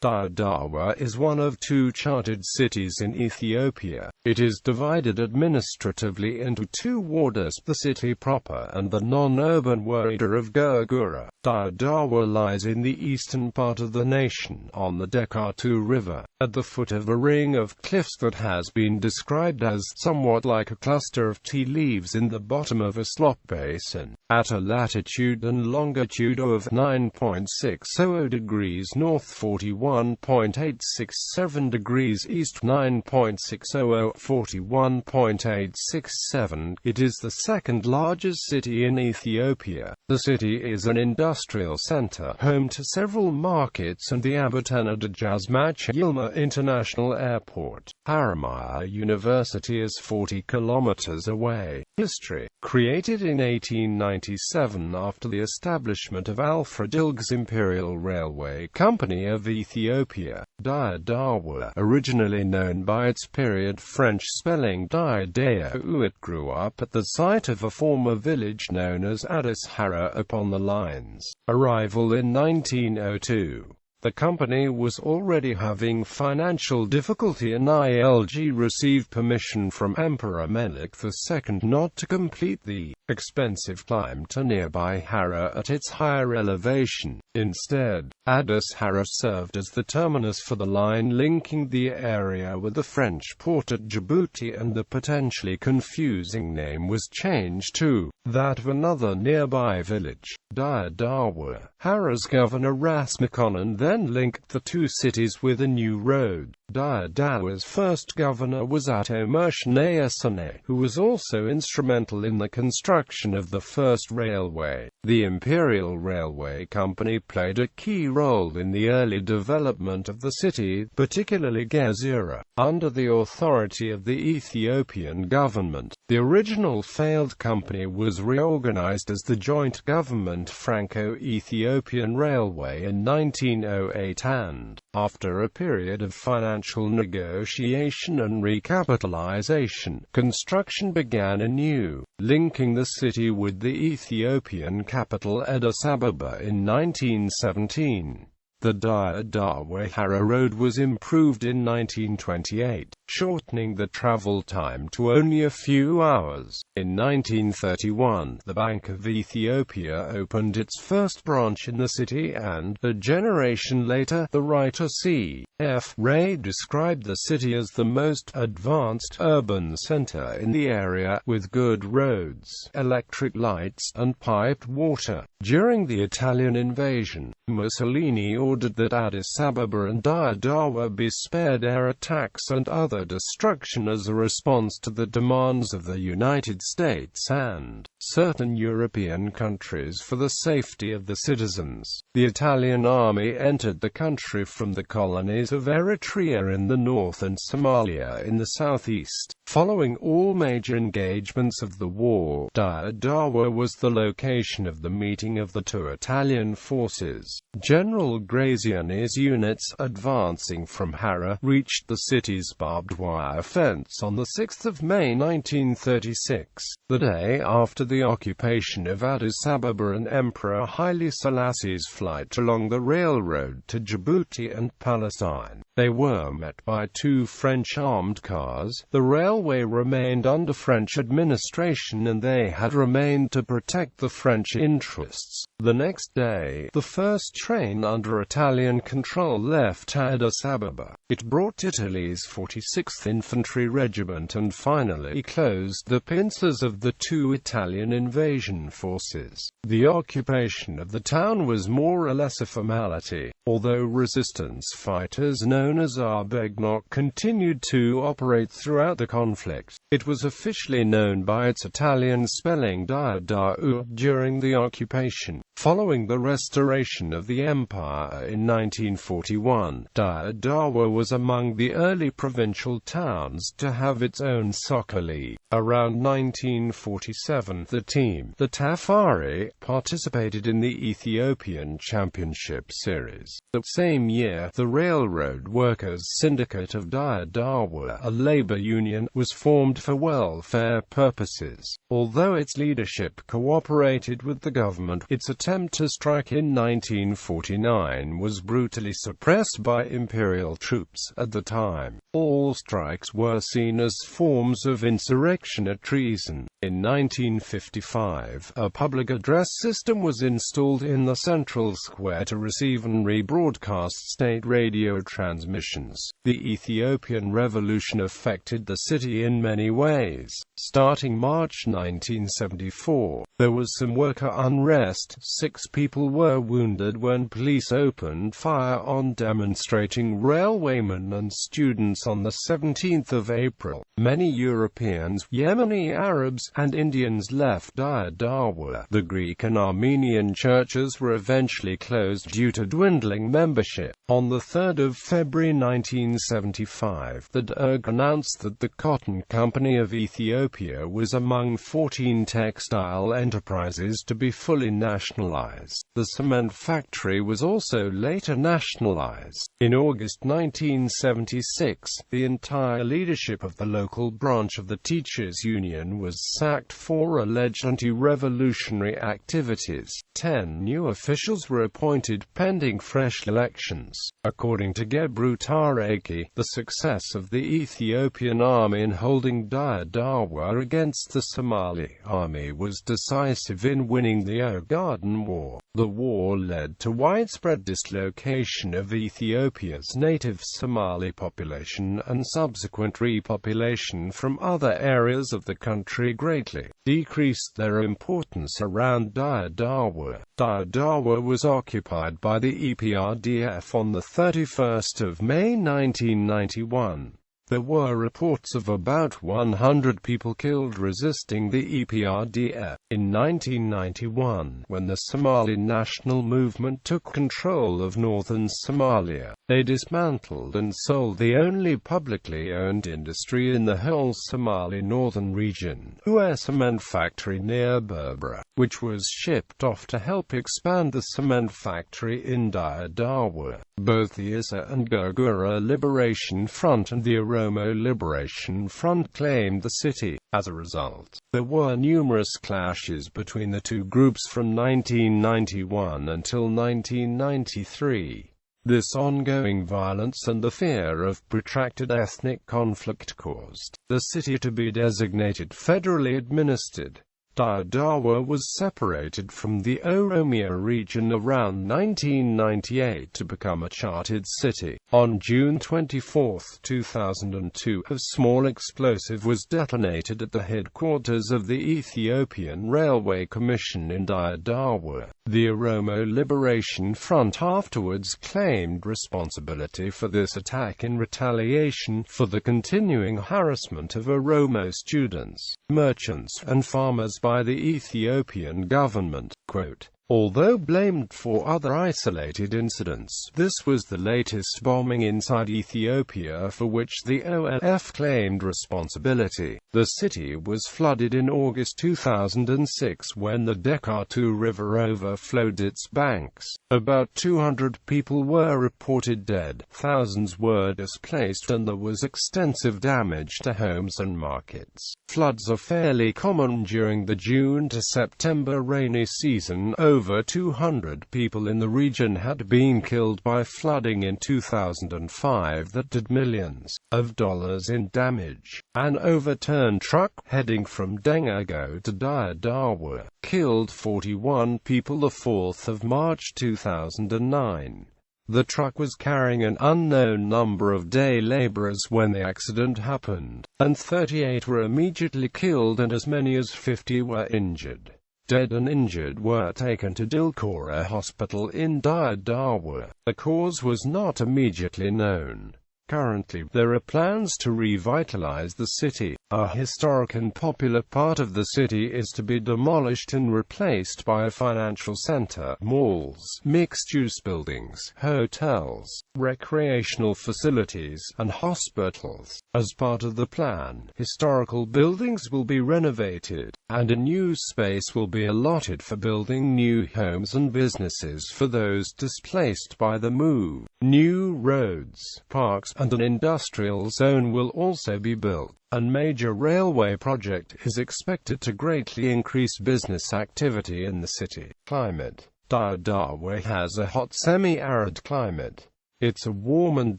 Dire Dawa is one of two chartered cities in Ethiopia. It is divided administratively into two woredas, the city proper and the non-urban woreda of Gurgura.Dire Dawa lies in the eastern part of the nation, on the Dechatu River, at the foot of a ring of cliffs that has been described as somewhat like a cluster of tea leaves in the bottom of a slop-basin, at a latitude and longitude of 9.60 degrees north, 41.867 degrees east, 9.600, 41.867. It is the second largest city in Ethiopia. The city is an industrial center, home to several markets and the Tenna Dejazmach Yilma International Airport. Haramaya University is 40 kilometers away. History. Created in 1897 after the establishment of Alfred Ilg's Imperial Railway Company of Ethiopia. Dire Dawa, originally known by its period French spelling Dire Dawa, it grew up at the site of a former village known as Addis Hara upon the line's arrival in 1902. The company was already having financial difficulty and ILG received permission from Emperor Menelik II not to complete the expensive climb to nearby Hara at its higher elevation. Instead, Addis Hara served as the terminus for the line linking the area with the French port at Djibouti, and the potentially confusing name was changed to that of another nearby village, Dire Dawa. Hara's governor Rasmikonon then linked the two cities with a new road. Dire Dawa's first governor was Ato Mershane, who was also instrumental in the construction of the first railway. The Imperial Railway Company played a key role in the early development of the city, particularly Gezira, under the authority of the Ethiopian government. The original failed company was reorganized as the Joint Government Franco-Ethiopian Railway in 1908 and, after a period of financial negotiation and recapitalization, construction began anew, linking the city with the Ethiopian capital Addis Ababa in 1917. The Dire Dawa-Hara Road was improved in 1928, shortening the travel time to only a few hours. In 1931, the Bank of Ethiopia opened its first branch in the city, and, a generation later, the writer C.F. Ray described the city as the most advanced urban center in the area, with good roads, electric lights, and piped water. During the Italian invasion, Mussolini ordered that Addis Ababa and Dire Dawa be spared air attacks and other destruction as a response to the demands of the United States and certain European countries for the safety of the citizens. The Italian army entered the country from the colonies of Eritrea in the north and Somalia in the southeast. Following all major engagements of the war, Dire Dawa was the location of the meeting of the two Italian forces. General Graziani's units, advancing from Hara, reached the city's barbed wire fence on 6 May 1936, the day after the occupation of Addis Ababa and Emperor Haile Selassie's flight along the railroad to Djibouti and Palestine. They were met by two French armed cars. The railway remained under French administration and they had remained to protect the French interests. The next day, the first train under Italian control left Addis Ababa. It brought Italy's 46th Infantry Regiment and finally closed the pincers of the two Italian invasion forces. The occupation of the town was more or less a formality, although resistance fighters known as Arbegnok continued to operate throughout the conflict. It was officially known by its Italian spelling Dire Dawa during the occupation. Following the restoration of the empire in 1941, Dire Dawa was among the early provincial towns to have its own soccer league. Around 1947, the team, the Tafari, participated in the Ethiopian Championship Series. The same year, the Railroad Workers' Syndicate of Dire Dawa, a labor union, was formed for welfare purposes. Although its leadership cooperated with the government, its attempt to strike in 1949 was brutally suppressed by Imperial troops at the time. All strikes were seen as forms of insurrection or treason. In 1955, a public address system was installed in the central square to receive and rebroadcast state radio transmissions. The Ethiopian Revolution affected the city in many ways. Starting March 1974, there was some worker unrest. 6 people were wounded when police opened fire on demonstrating railwaymen and students on the 17th of April. Many Europeans, Yemeni Arabs, and Indians left Dire Dawa. The Greek and Armenian churches were eventually closed due to dwindling membership. On the 3rd of February 1975, the Derg announced that the Cotton Company of Ethiopia was among 14 textile enterprises to be fully nationalized. The cement factory was also later nationalized. In August 1976, the entire leadership of the local branch of the teachers' union was sacked for alleged anti-revolutionary activities. 10 new officials were appointed pending fresh elections. According to Gurgura.Dire, the success of the Ethiopian army in holding Dire Dawa against the Somali army was decisive in winning the Ogaden War. The war led to widespread dislocation of Ethiopia's native Somali population, and subsequent repopulation from other areas of the country greatly decreased their importance around Dire Dawa. Dire Dawa was occupied by the EPRDF on the 31st of May 1991. There were reports of about 100 people killed resisting the EPRDF. In 1991, when the Somali National Movement took control of northern Somalia, they dismantled and sold the only publicly owned industry in the whole Somali northern region, a cement factory near Berbera, which was shipped off to help expand the cement factory in Dire Dawa. Both the Isa and Gurgura Liberation Front and the Oromo Liberation Front claimed the city. As a result, there were numerous clashes between the two groups from 1991 until 1993. This ongoing violence and the fear of protracted ethnic conflict caused the city to be designated federally administered. Dire Dawa was separated from the Oromia region around 1998 to become a chartered city. On June 24, 2002, a small explosive was detonated at the headquarters of the Ethiopian Railway Commission in Dire Dawa. The Oromo Liberation Front afterwards claimed responsibility for this attack in retaliation for the continuing harassment of Oromo students, merchants, and farmers by the Ethiopian government. Quote, although blamed for other isolated incidents, this was the latest bombing inside Ethiopia for which the OLF claimed responsibility. The city was flooded in August 2006 when the Dechatu River overflowed its banks. About 200 people were reported dead, thousands were displaced, and there was extensive damage to homes and markets. Floods are fairly common during the June to September rainy season. Over 200 people in the region had been killed by flooding in 2005 that did millions of dollars in damage. An overturned truck heading from Dengago to Dire Dawa killed 41 people the 4th of March 2009. The truck was carrying an unknown number of day laborers when the accident happened, and 38 were immediately killed and as many as 50 were injured. Dead and injured were taken to Dilkora Hospital in Dire Dawa. The cause was not immediately known. Currently, there are plans to revitalize the city. A historic and popular part of the city is to be demolished and replaced by a financial center, malls, mixed-use buildings, hotels, recreational facilities, and hospitals. As part of the plan, historical buildings will be renovated, and a new space will be allotted for building new homes and businesses for those displaced by the move. New roads, parks, and an industrial zone will also be built. A major railway project is expected to greatly increase business activity in the city. Climate. Dire Dawa has a hot semi-arid climate. It's a warm and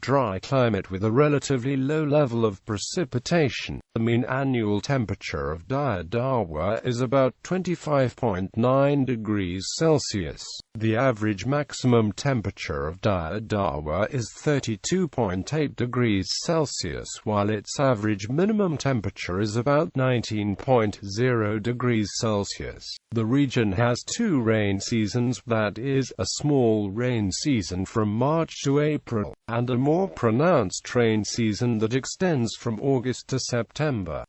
dry climate with a relatively low level of precipitation. The mean annual temperature of Dire Dawa is about 25.9 degrees Celsius. The average maximum temperature of Dire Dawa is 32.8 degrees Celsius, while its average minimum temperature is about 19.0 degrees Celsius. The region has two rain seasons, that is, a small rain season from March to April, and a more pronounced rain season that extends from August to September.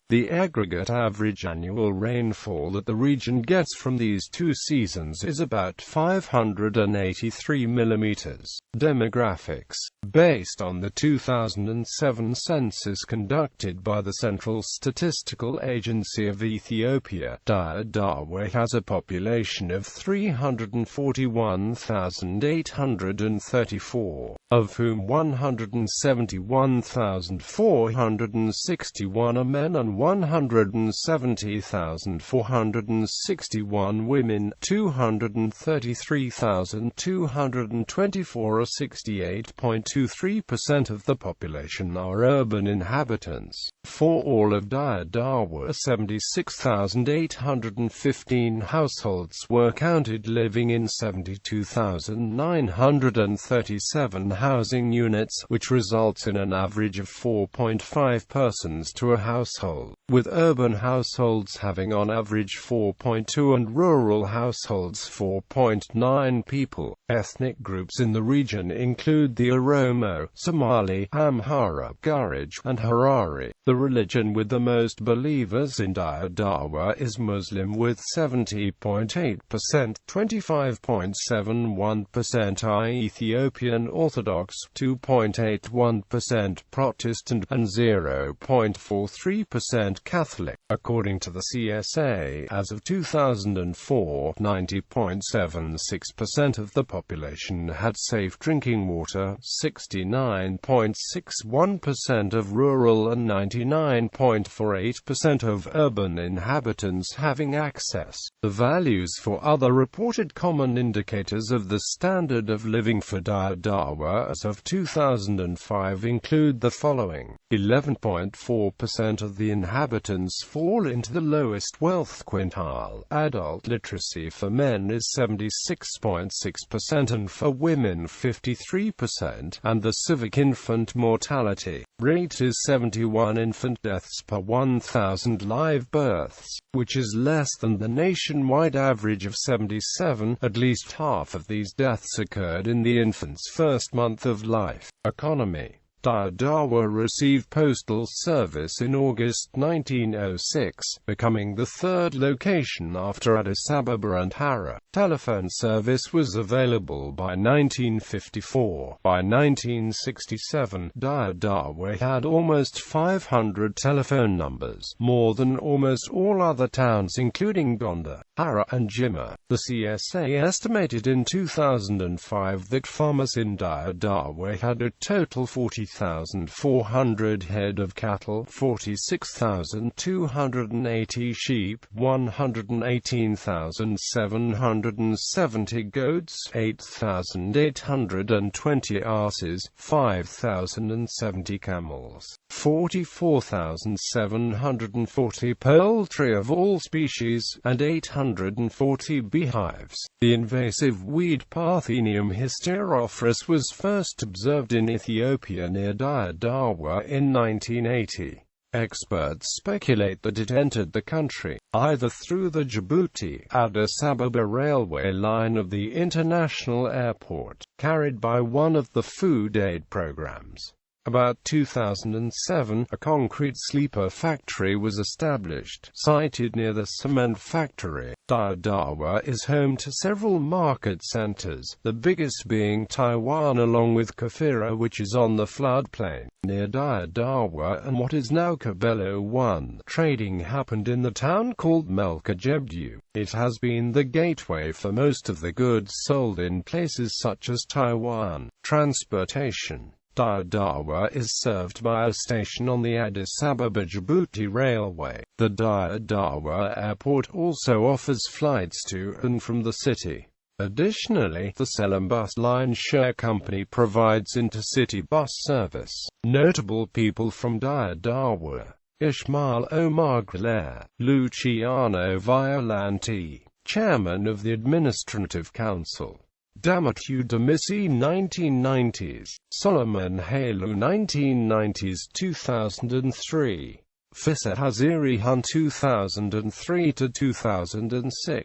The aggregate average annual rainfall that the region gets from these two seasons is about 583 millimeters. Demographics. Based on the 2007 census conducted by the Central Statistical Agency of Ethiopia, Dire Dawa has a population of 341,834, of whom 171,461 are men and 170,461 women. 233,224 or 68.23% of the population are urban inhabitants. For all of Dire Dawa, 76,815 households were counted living in 72,937 housing units, which results in an average of 4.5 persons to a household, with urban households having on average 4.2 and rural households 4.9 people. Ethnic groups in the region include the Oromo, Somali, Amhara, Gurage, and Harari. The religion with the most believers in Dire Dawa is Muslim with 70.8%, 25.71% are Ethiopian Orthodox, 2.81% Protestant, and 0.43% Catholic. According to the CSA, as of 2004, 90.76% of the population had safe drinking water, 69.61% of rural and 99.48% of urban inhabitants having access. The values for other reported common indicators of the standard of living for Dire Dawa as of 2005 include the following. 11.4% of the inhabitants fall into the lowest wealth quintile. Adult literacy for men is 76.6% and for women 53%, and the civic infant mortality rate is 71 infant deaths per 1,000 live births, which is less than the nationwide average of 77. At least half of these deaths occurred in the infant's first month of life. Economy. Dire Dawa received postal service in August 1906, becoming the third location after Addis Ababa and Hara. Telephone service was available by 1954. By 1967, Dire Dawa had almost 500 telephone numbers, more than almost all other towns including Gondar, Hara, and Yilma. The CSA estimated in 2005 that farmers in Dire Dawa had a total 40,400 head of cattle, 46,280 sheep, 118,770 goats, 8,820 asses, 5,070 camels, 44,740 poultry of all species, and 840 beehives. The invasive weed Parthenium hysterophorus was first observed in Ethiopia near Dire Dawa in 1980. Experts speculate that it entered the country, either through the Djibouti-Addis Ababa railway line of the international airport, carried by one of the food aid programs. About 2007, a concrete sleeper factory was established, sited near the cement factory. Dire Dawa is home to several market centers, the biggest being Taiwan along with Kafira, which is on the floodplain near Dire Dawa and what is now Kabelo 1. Trading happened in the town called Melkajebdu. It has been the gateway for most of the goods sold in places such as Taiwan. Transportation. Dire Dawa is served by a station on the Addis Ababa-Djibouti Railway. The Dire Dawa Airport also offers flights to and from the city. Additionally, the Selam Bus Line Share Company provides intercity bus service. Notable people from Dire Dawa: Ismail Omar Galere, Luciano Violante, Chairman of the Administrative Council; Damatud Demisi 1990s, Solomon Halu 1990s-2003, Fissa Haziri Hun 2003-2006,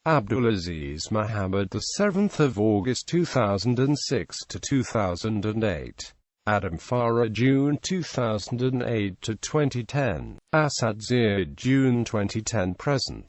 Abdulaziz Muhammad the 7th of August 2006 to 2008, Adam Farah June 2008 to 2010, Asad Zia June 2010 present.